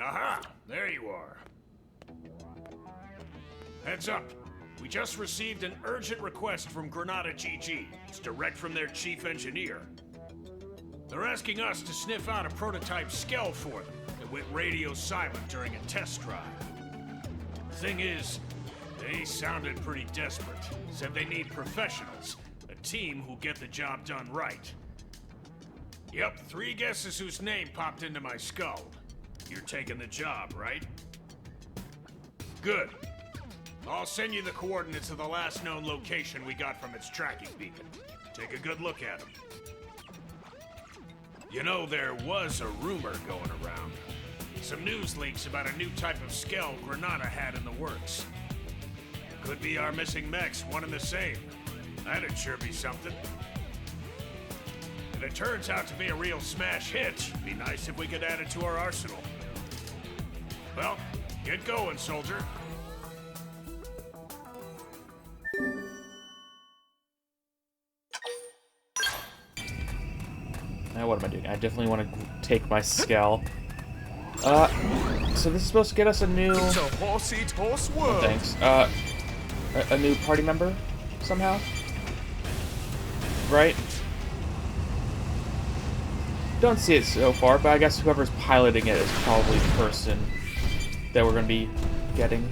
Aha! There you are. Heads up. We just received an urgent request from Granada GG. It's direct from their chief engineer. They're asking us to sniff out a prototype Skell for them that went radio silent during a test drive. Thing is, they sounded pretty desperate. Said they need professionals, a team who'll get the job done right. Yep, 3 guesses whose name popped into my skull. You're taking the job, right? Good. I'll send you the coordinates of the last known location we got from its tracking beacon. Take a good look at them. You know, there was a rumor going around. Some news leaks about a new type of Skell Granada had in the works. Could be our missing mechs, one and the same. That'd sure be something. If it turns out to be a real smash hit, it'd be nice if we could add it to our arsenal. Well, get going, soldier. Now what am I doing? I definitely want to take my Skell. So this is supposed to get us a new... It's a horse-eat horse world. Oh, thanks. A new party member, somehow? Right? Don't see it so far, but I guess whoever's piloting it is probably the person that we're going to be getting.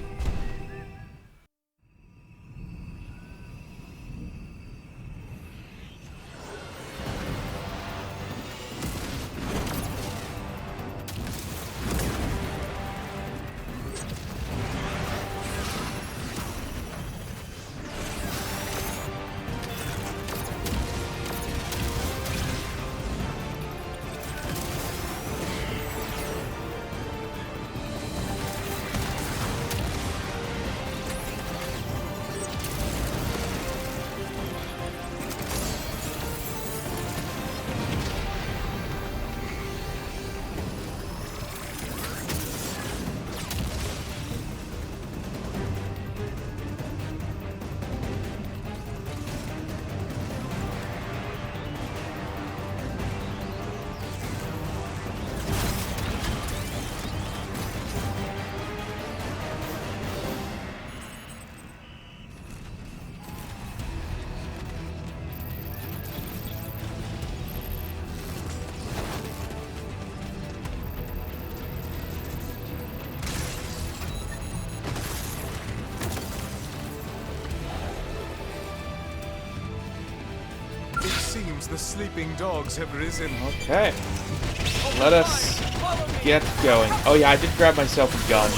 Seems the sleeping dogs have risen. Okay. Let us get going. Oh yeah, I did grab myself a gun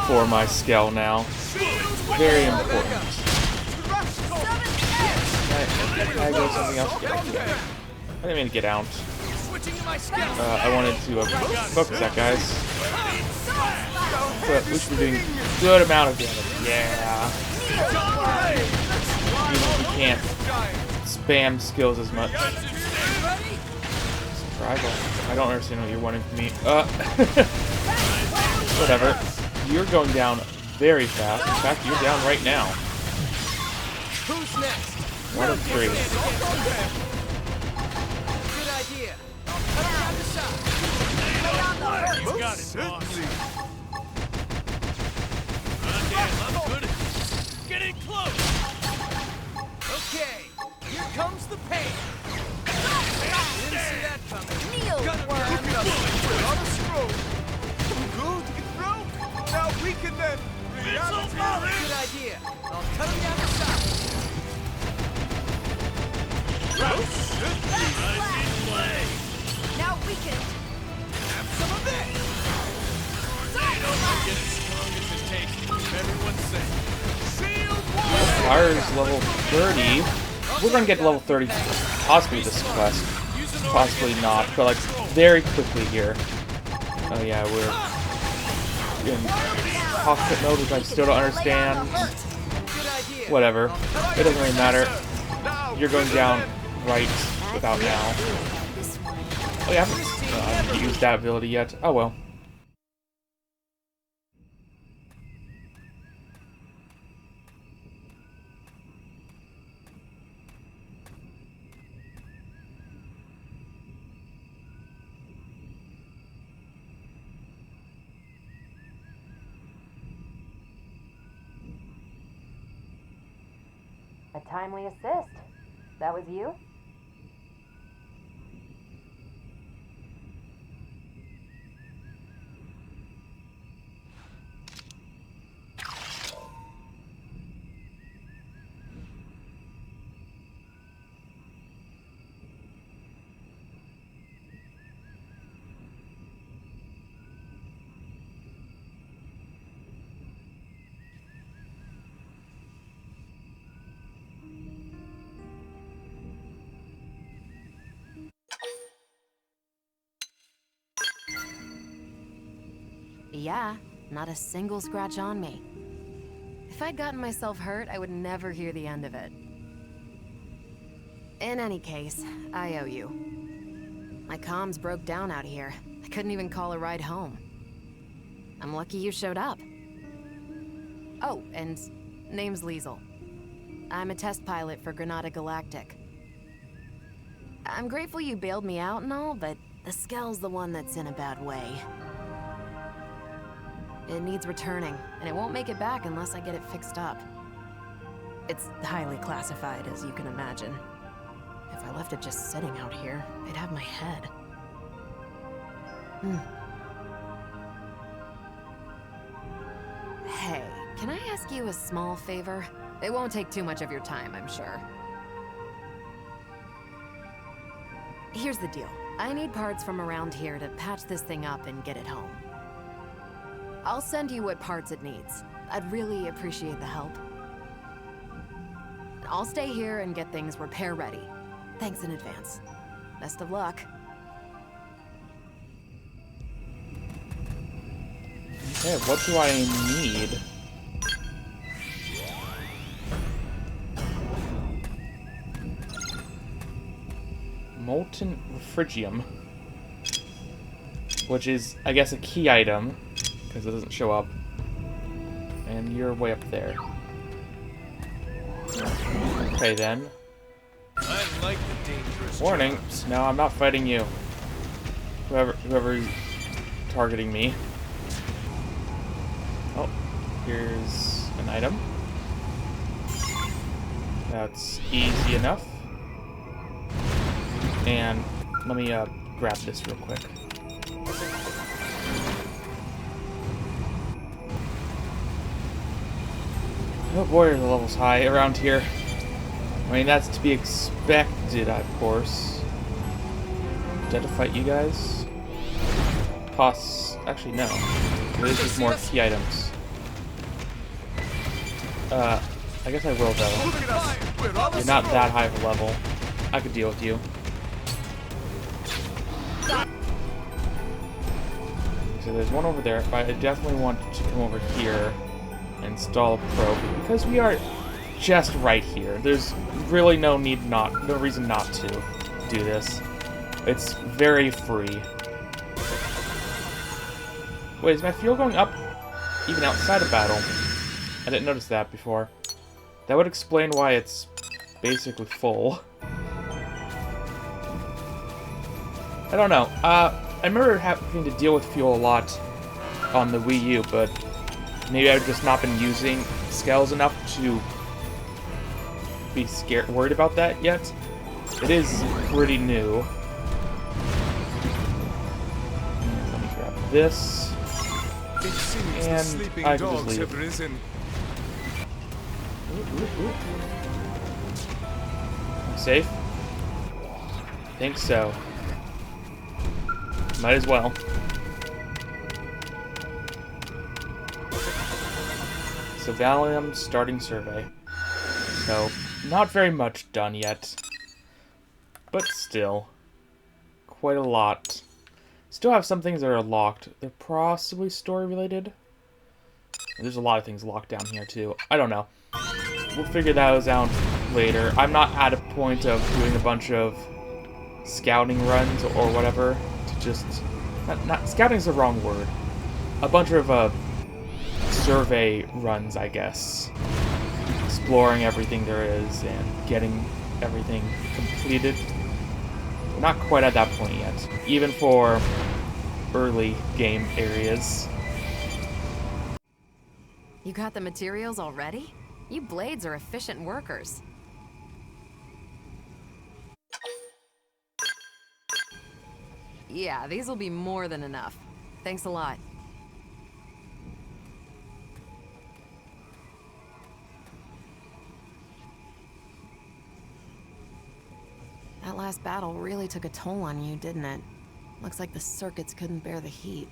for my Skell now. Very important. Can I go something else? Yeah, I didn't mean to get out. I wanted to focus that, guys. But we should be doing a good amount of damage. Yeah. Even if we can't spam skills as much. Survival. I don't understand what you're wanting from me. Whatever. You're going down very fast. In fact, you're down right now. Who's next? 1 of 3. Good idea. I'll cut down the side. You got it, boss. I'm good at this. Getting close. Okay, here comes the pain. Didn't see that coming. Kneel, worm. On a scroll. Good, it broke. Now we can then. Good idea. I'll cut him down the side. Now we can Have some of this. They don't make it as strong as it takes. Everyone's safe. Fire's level 30. We're gonna get to level 30 possibly this quest. Possibly not, but like very quickly here. Oh yeah, we're in cockpit mode, which I still don't understand. Whatever. It doesn't really matter. You're going down right about now. Oh yeah, I haven't used that ability yet. Oh well. A timely assist. That was you? Yeah, not a single scratch on me. If I'd gotten myself hurt, I would never hear the end of it. In any case, I owe you. My comms broke down out here. I couldn't even call a ride home. I'm lucky you showed up. Oh, and name's Liesel. I'm a test pilot for Granada Galactic. I'm grateful you bailed me out and all, but the Skell's the one that's in a bad way. It needs returning, and it won't make it back unless I get it fixed up. It's highly classified, as you can imagine. If I left it just sitting out here, they'd have my head. Hey, can I ask you a small favor? It won't take too much of your time, I'm sure. Here's the deal. I need parts from around here to patch this thing up and get it home. I'll send you what parts it needs. I'd really appreciate the help. I'll stay here and get things repair ready. Thanks in advance. Best of luck. Okay, what do I need? Molten Refrigium. Which is, I guess, a key item. Because it doesn't show up. And you're way up there. Okay then. I like the dangerous Warning. jobs. No, I'm not fighting you. Whoever's targeting me. Oh, here's an item. That's easy enough. And let me grab this real quick. Oh boy, the level's high around here. I mean, that's to be expected, of course. Did I fight you guys? Actually, no. There's just more key items. I guess I will, though. You're not that high of a level. I could deal with you. So there's one over there, but I definitely want to come over here and install a probe, because we are just right here. There's really no reason not to do this. It's very free. Wait, is my fuel going up even outside of battle? I didn't notice that before. That would explain why it's basically full. I don't know. I remember having to deal with fuel a lot on the Wii U, but maybe I've just not been using Skells enough to be worried about that yet. It is pretty new. Let me grab this. It seems the And sleeping I can just dogs leave. have risen. Safe? Think so. Might as well. So Valium starting survey. So not very much done yet. But still. Quite a lot. Still have some things that are locked. They're possibly story related. There's a lot of things locked down here too. I don't know. We'll figure those out later. I'm not at a point of doing a bunch of scouting runs or whatever to just not scouting's the wrong word. A bunch of survey runs, I guess. Exploring everything there is and getting everything completed. We're not quite at that point yet, even for early game areas. You got the materials already? You blades are efficient workers. Yeah, these will be more than enough. Thanks a lot. That last battle really took a toll on you, didn't it? Looks like the circuits couldn't bear the heat.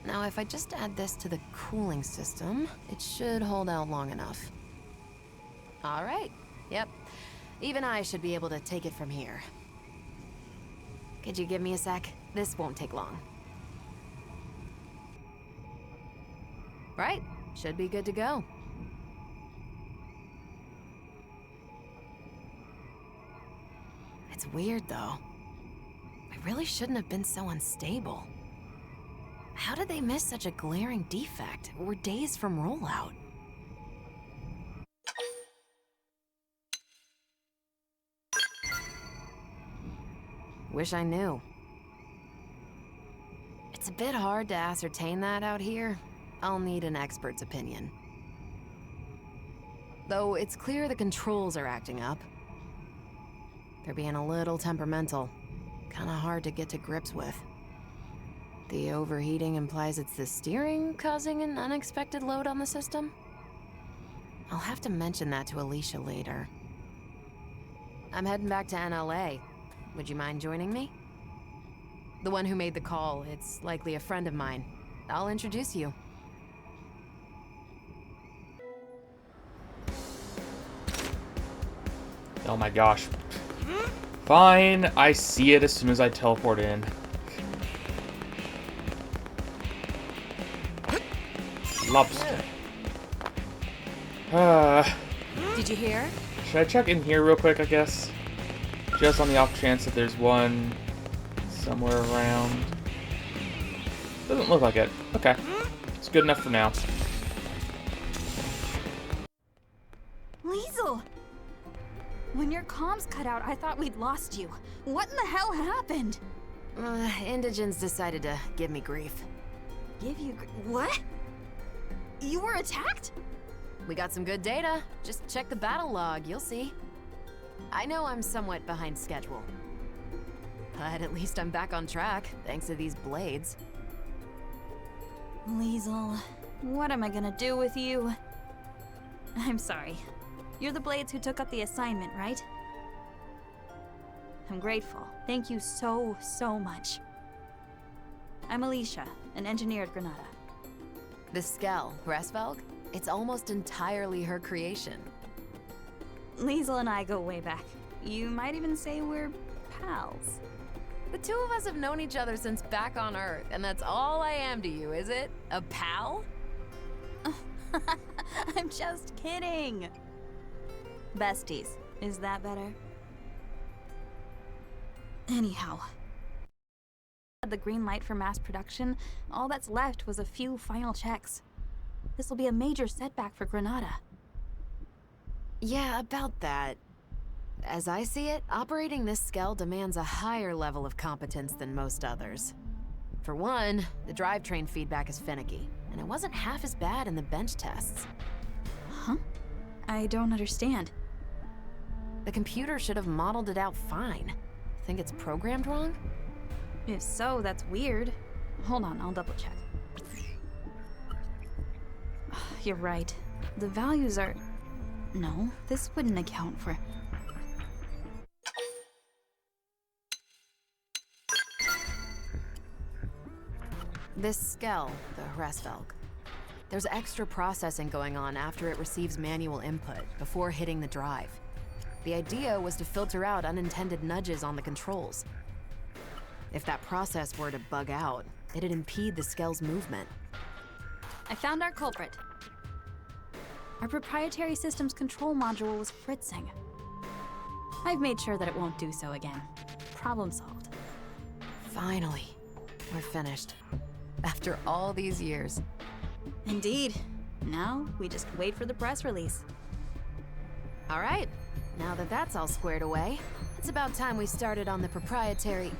Now, if I just add this to the cooling system, it should hold out long enough. All right. Yep. Even I should be able to take it from here. Could you give me a sec? This won't take long. Right. Should be good to go. It's weird, though. I really shouldn't have been so unstable. How did they miss such a glaring defect? We're days from rollout. Wish I knew. It's a bit hard to ascertain that out here. I'll need an expert's opinion. Though it's clear the controls are acting up. They're being a little temperamental. Kinda hard to get to grips with. The overheating implies it's the steering causing an unexpected load on the system? I'll have to mention that to Alicia later. I'm heading back to NLA. Would you mind joining me? The one who made the call, it's likely a friend of mine. I'll introduce you. Oh my gosh. Fine, I see it as soon as I teleport in. Lobster. Did you hear? Should I check in here real quick, I guess? Just on the off chance that there's one somewhere around. Doesn't look like it. Okay. It's good enough for now. Liesel! When your comms cut out, I thought we'd lost you. What in the hell happened? Indigens decided to give me grief. Give you what? You were attacked? We got some good data. Just check the battle log, you'll see. I know I'm somewhat behind schedule. But at least I'm back on track, thanks to these blades. Liesel, what am I gonna do with you? I'm sorry. You're the Blades who took up the assignment, right? I'm grateful. Thank you so much. I'm Alicia, an engineer at Granada. The Skell, Hraesveig? It's almost entirely her creation. Liesel and I go way back. You might even say we're pals. The two of us have known each other since back on Earth, and that's all I am to you, is it? A pal? I'm just kidding. Besties. Is that better? Anyhow. The green light for mass production, all that's left was a few final checks. This will be a major setback for Granada. Yeah, about that. As I see it, operating this Skell demands a higher level of competence than most others. For one, the drivetrain feedback is finicky, and it wasn't half as bad in the bench tests. Huh? I don't understand. The computer should have modeled it out fine. Think it's programmed wrong? If so, that's weird. Hold on, I'll double check. You're right. The values are... No, this wouldn't account for... This Skell, the Hraesveig. There's extra processing going on after it receives manual input, before hitting the drive. The idea was to filter out unintended nudges on the controls. If that process were to bug out, it'd impede the Skell's movement. I found our culprit. Our proprietary system's control module was fritzing. I've made sure that it won't do so again. Problem solved. Finally, we're finished. After all these years. Indeed. Now, we just wait for the press release. All right, now that that's all squared away, it's about time we started on the proprietary...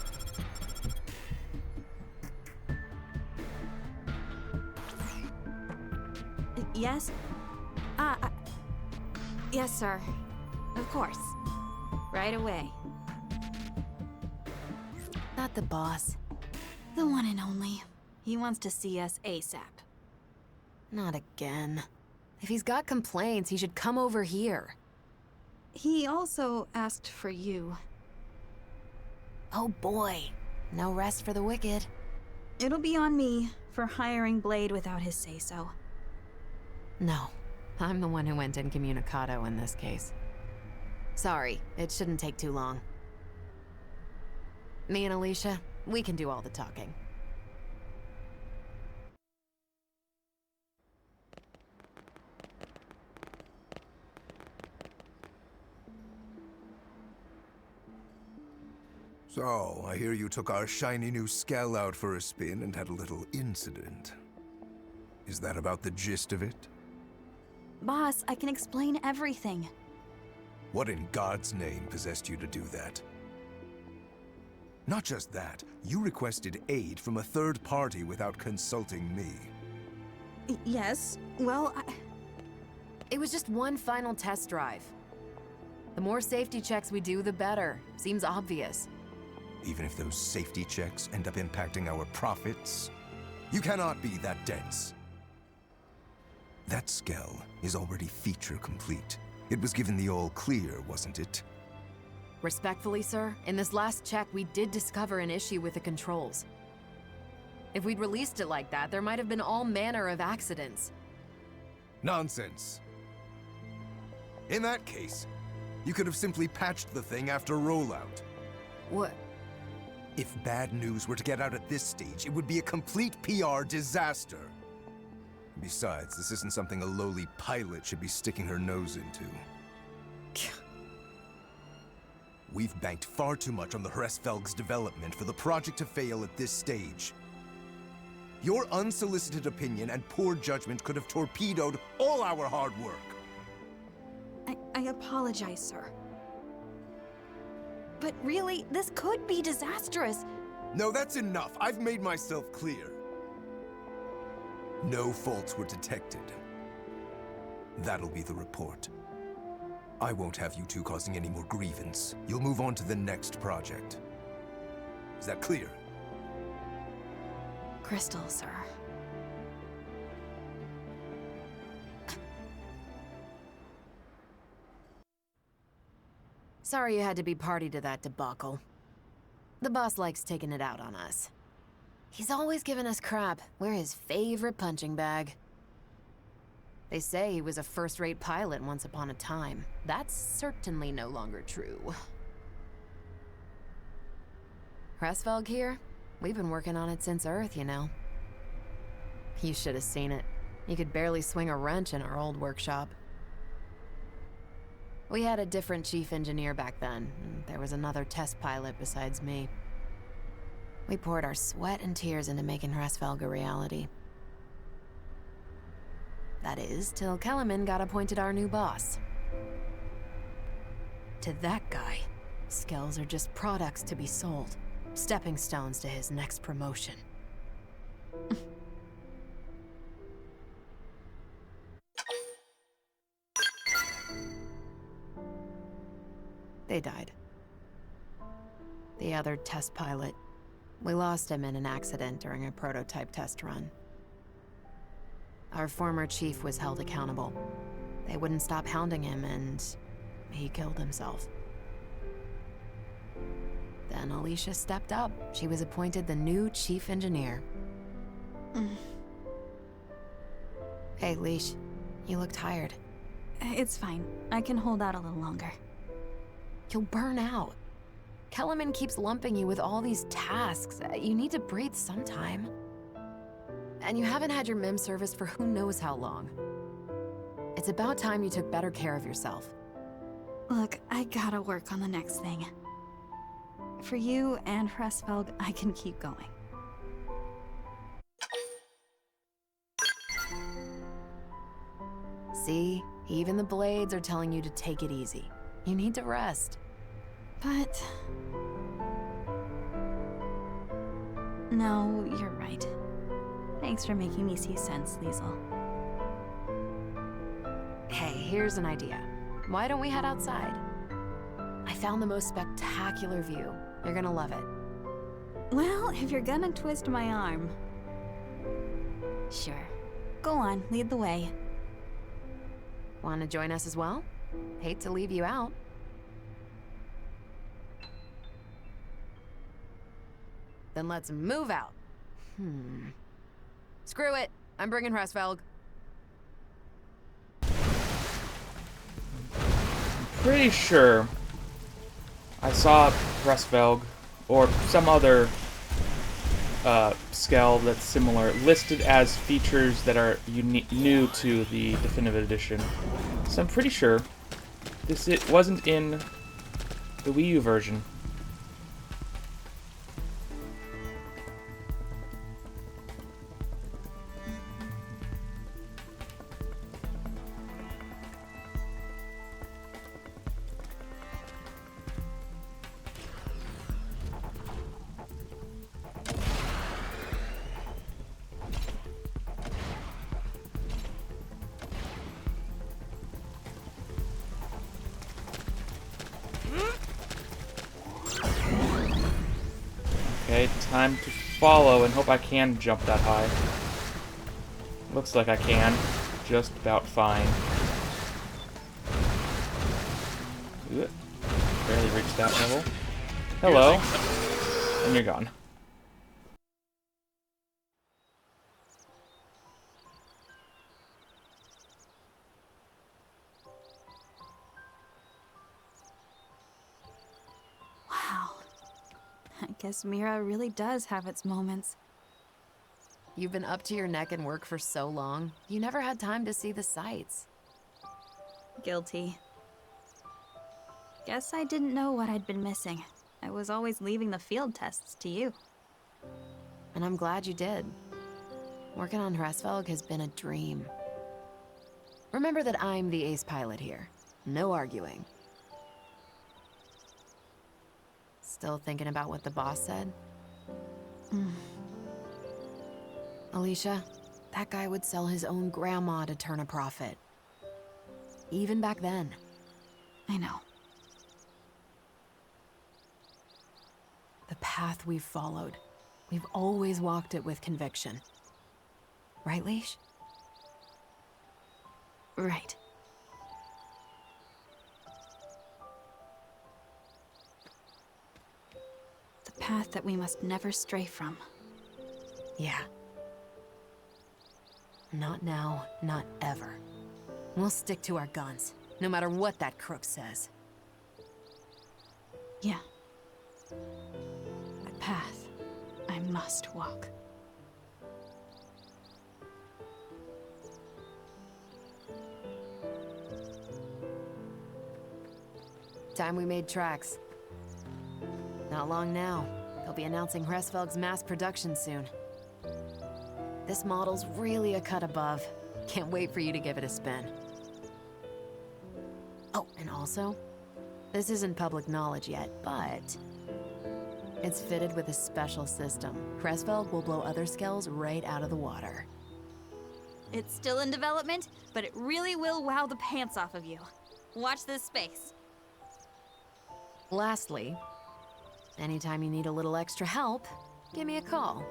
Yes? Yes, sir. Of course. Right away. Not the boss? The one and only. He wants to see us ASAP. Not again. If he's got complaints, he should come over here. He also asked for you. Oh boy. No rest for the wicked. It'll be on me for hiring Blade without his say-so. No. I'm the one who went incommunicado in this case. Sorry, it shouldn't take too long. Me and Alicia, we can do all the talking. So, I hear you took our shiny new Skell out for a spin and had a little incident. Is that about the gist of it? Boss, I can explain everything. What in God's name possessed you to do that? Not just that, you requested aid from a third party without consulting me. Yes, well, It was just one final test drive. The more safety checks we do, the better. Seems obvious. Even if those safety checks end up impacting our profits, you cannot be that dense. That Skell is already feature complete. It was given the all clear, wasn't it? Respectfully, sir, in this last check, we did discover an issue with the controls. If we'd released it like that, there might have been all manner of accidents. Nonsense. In that case, you could have simply patched the thing after rollout. What? If bad news were to get out at this stage, it would be a complete PR disaster. Besides, this isn't something a lowly pilot should be sticking her nose into. We've banked far too much on the Hraesveig's development for the project to fail at this stage. Your unsolicited opinion and poor judgment could have torpedoed all our hard work. I apologize, sir. But really, this could be disastrous. No, that's enough. I've made myself clear. No faults were detected. That'll be the report. I won't have you two causing any more grievance. You'll move on to the next project. Is that clear? Crystal, sir. Sorry you had to be party to that debacle. The boss likes taking it out on us. He's always giving us crap. We're his favorite punching bag. They say he was a first-rate pilot once upon a time. That's certainly no longer true. Hraesveig here? We've been working on it since Earth, you know. You should have seen it. You could barely swing a wrench in our old workshop. We had a different chief engineer back then, and there was another test pilot besides me. We poured our sweat and tears into making Hraesveig a reality. That is, till Kellerman got appointed our new boss. To that guy, Skells are just products to be sold, stepping stones to his next promotion. They died. The other test pilot. We lost him in an accident during a prototype test run. Our former chief was held accountable. They wouldn't stop hounding him, and he killed himself. Then Alicia stepped up. She was appointed the new chief engineer. Hey, Leash. You look tired. It's fine. I can hold out a little longer. You'll burn out. Kellerman keeps lumping you with all these tasks. You need to breathe sometime. And you haven't had your MIM service for who knows how long. It's about time you took better care of yourself. Look, I gotta work on the next thing. For you and Hraesveig, I can keep going. See? Even the blades are telling you to take it easy. You need to rest. But... no, you're right. Thanks for making me see sense, Liesel. Hey, here's an idea. Why don't we head outside? I found the most spectacular view. You're gonna love it. Well, if you're gonna twist my arm... Sure. Go on, lead the way. Want to join us as well? Hate to leave you out. Then let's move out. Screw it. I'm bringing Hraesveig. Pretty sure I saw Hraesveig or some other Skell that's similar listed as features that are new to the Definitive Edition. So I'm pretty sure it wasn't in the Wii U version. Okay, time to follow and hope I can jump that high. Looks like I can. Just about fine. Ooh, barely reached that level. Hello. And you're gone. Wow. I guess Mira really does have its moments. You've been up to your neck in work for so long, you never had time to see the sights. Guilty. Guess I didn't know what I'd been missing. I was always leaving the field tests to you. And I'm glad you did. Working on Hraesveig has been a dream. Remember that I'm the ace pilot here. No arguing. Still thinking about what the boss said? Alicia, that guy would sell his own grandma to turn a profit. Even back then. I know. The path we've followed, we've always walked it with conviction. Right, Leash? Right. The path that we must never stray from. Yeah. Not now, not ever. We'll stick to our guns, no matter what that crook says. Yeah. The path I must walk. Time we made tracks. Not long now. They'll be announcing Hraesveig's mass production soon. This model's really a cut above. Can't wait for you to give it a spin. Oh, and also, this isn't public knowledge yet, but it's fitted with a special system. Hraesveig will blow other Skells right out of the water. It's still in development, but it really will wow the pants off of you. Watch this space. Lastly, anytime you need a little extra help, give me a call.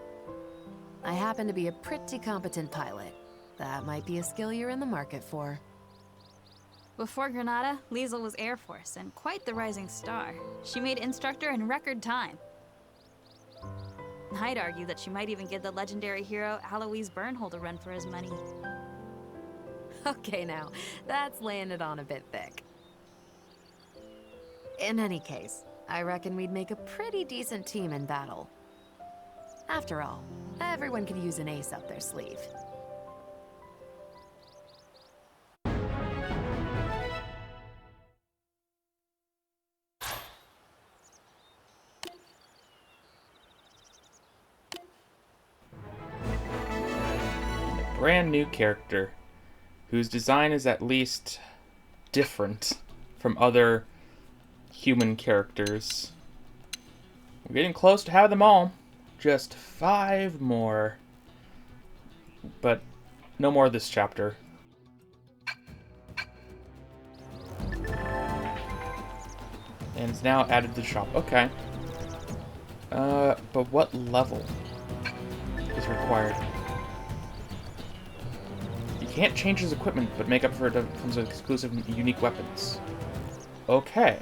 I happen to be a pretty competent pilot. That might be a skill you're in the market for. Before Granada, Liesl was Air Force, and quite the rising star. She made instructor in record time. I'd argue that she might even give the legendary hero Alois Bernhold a run for his money. Okay now, that's laying it on a bit thick. In any case, I reckon we'd make a pretty decent team in battle. After all, everyone could use an ace up their sleeve. Brand new character whose design is at least different from other human characters. We're getting close to having them all. Just 5 more. But no more this chapter. And it's now added to the shop. Okay. But what level is required? You can't change his equipment, but make up for it comes with exclusive unique weapons. Okay.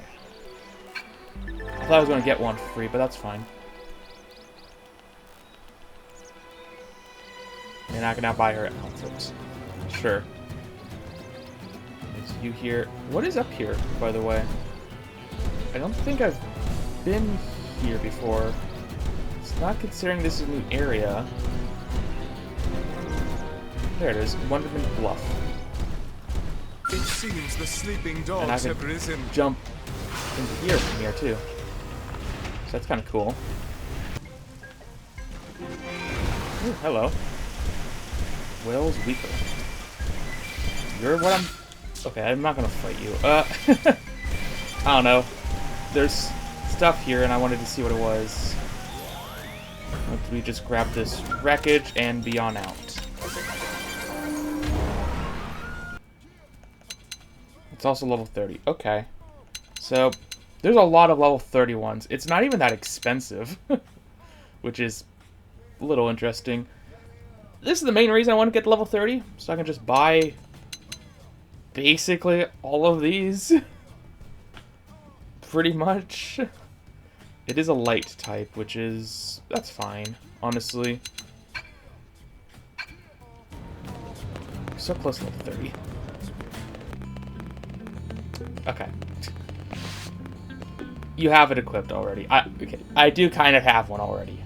I thought I was going to get one for free, but that's fine. You're not going to buy her outfit. Sure. It's you here. What is up here, by the way? I don't think I've been here before. It's not considering this is a new area. There it is, Wonderment Bluff. It seems the sleeping And I dogs can have risen. jump into here from here too. So that's kind of cool. Ooh, hello. Will's Weeper. You're what I'm... Okay, I'm not gonna fight you. I don't know. There's stuff here and I wanted to see what it was. We just grab this wreckage and be on out. It's also level 30. Okay. So, there's a lot of level 30 ones. It's not even that expensive. Which is a little interesting. This is the main reason I want to get to level 30. So I can just buy basically all of these. Pretty much. It is a light type, which is... that's fine, honestly. So close to level 30. Okay. You have it equipped already. Okay. I do kind of have one already.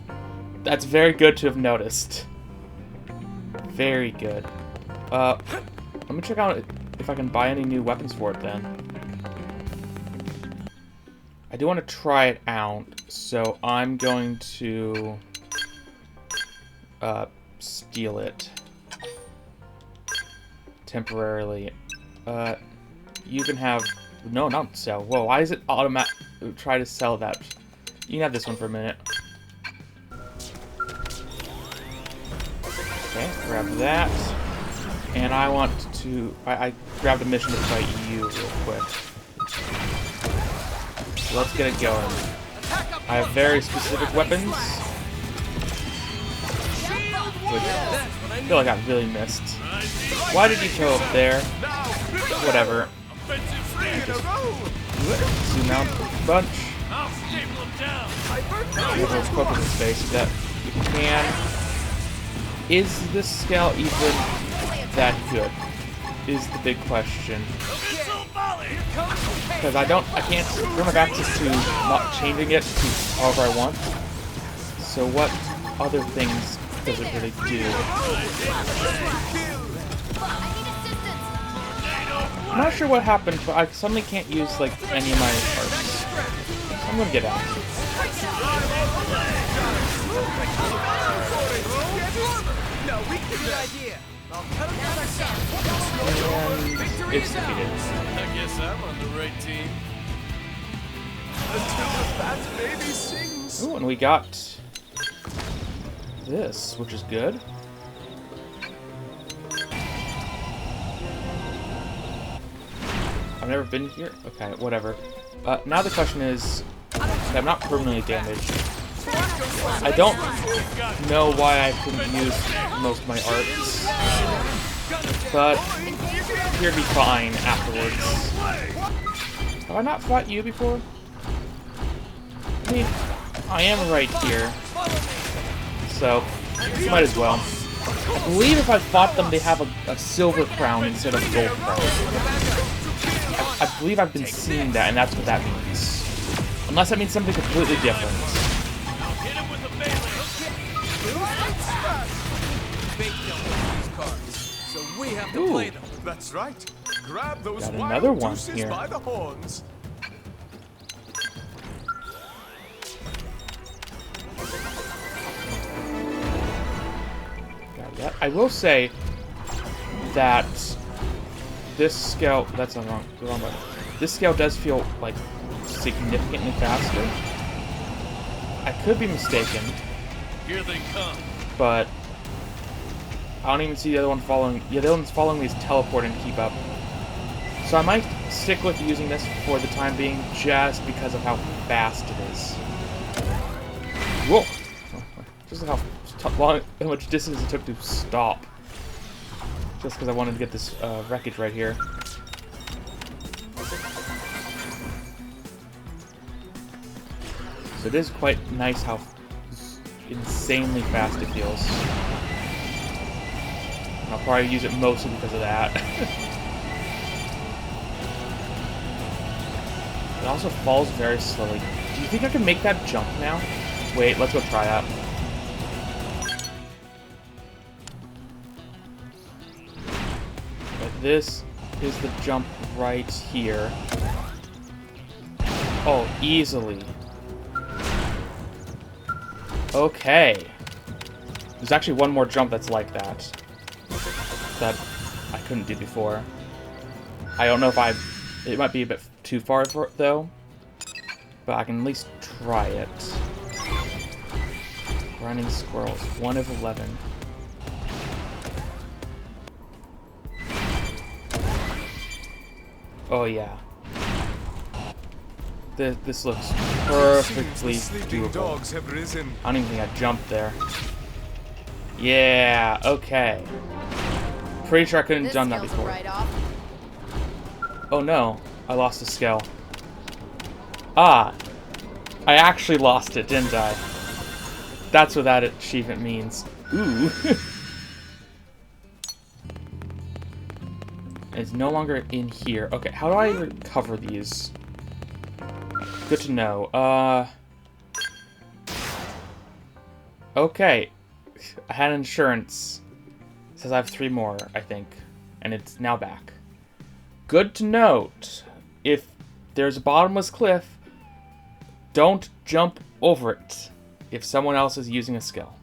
That's very good to have noticed. Very good. Let me check out if I can buy any new weapons for it then. I do want to try it out, so I'm going to steal it temporarily. You can have... no, not sell. Whoa, why is it automatic? Try to sell that. You can have this one for a minute. Okay, grab that. And I want to... I grabbed a mission to fight you real quick. So let's get it going. I have very specific weapons. Which I feel like I really missed. Why did you go up there? Whatever. Just zoom out a bunch. Give those poke in his face so that you can. Is this Skell even that good? Is the big question. Because I don't have access to not changing it to however I want. So what other things does it really do? I'm not sure what happened, but I suddenly can't use like any of my parts. I'm gonna get out. And it's defeated. I guess I'm on the right team. Until the fat baby sings. Ooh, and we got this, which is good. I've never been here? Okay, whatever. Now the question is, I'm not permanently damaged. I don't know why I couldn't use most of my arts, but you'll be fine afterwards. Have I not fought you before? I mean, I am right here, so might as well. I believe if I fought them, they have a silver crown instead of a gold crown. I believe I've been seeing that, and that's what that means. Unless that means something completely different. Ooh. That's right. Grab those Got another one deuces here. by the horns. Got that. I will say that this Skell... that's the wrong button. This Skell does feel like significantly faster. I could be mistaken. Here they come. But I don't even see the other one following. Yeah, the other one's following me is teleporting to keep up. So I might stick with using this for the time being, just because of how fast it is. Whoa! Just how much distance it took to stop. Just because I wanted to get this wreckage right here. So it is quite nice how insanely fast it feels. And I'll probably use it mostly because of that. It also falls very slowly. Do you think I can make that jump now? Wait, let's go try that. But this is the jump right here. Oh, easily. Okay. There's actually one more jump that's like that. That I couldn't do before. I don't know if it might be a bit too far for it, though. But I can at least try it. Running squirrels. 1 of 11. Oh, yeah. This looks perfectly doable. Dogs have risen. I don't even think I jumped there. Yeah, okay. Pretty sure I couldn't jump that before. Oh no, I lost a Skell. Ah, I actually lost it, didn't I? That's what that achievement means. Ooh. It's no longer in here. Okay, how do I recover these? Good to know. Okay. I had insurance. It says I have 3 more, I think. And it's now back. Good to note. If there's a bottomless cliff, don't jump over it if someone else is using a Skell.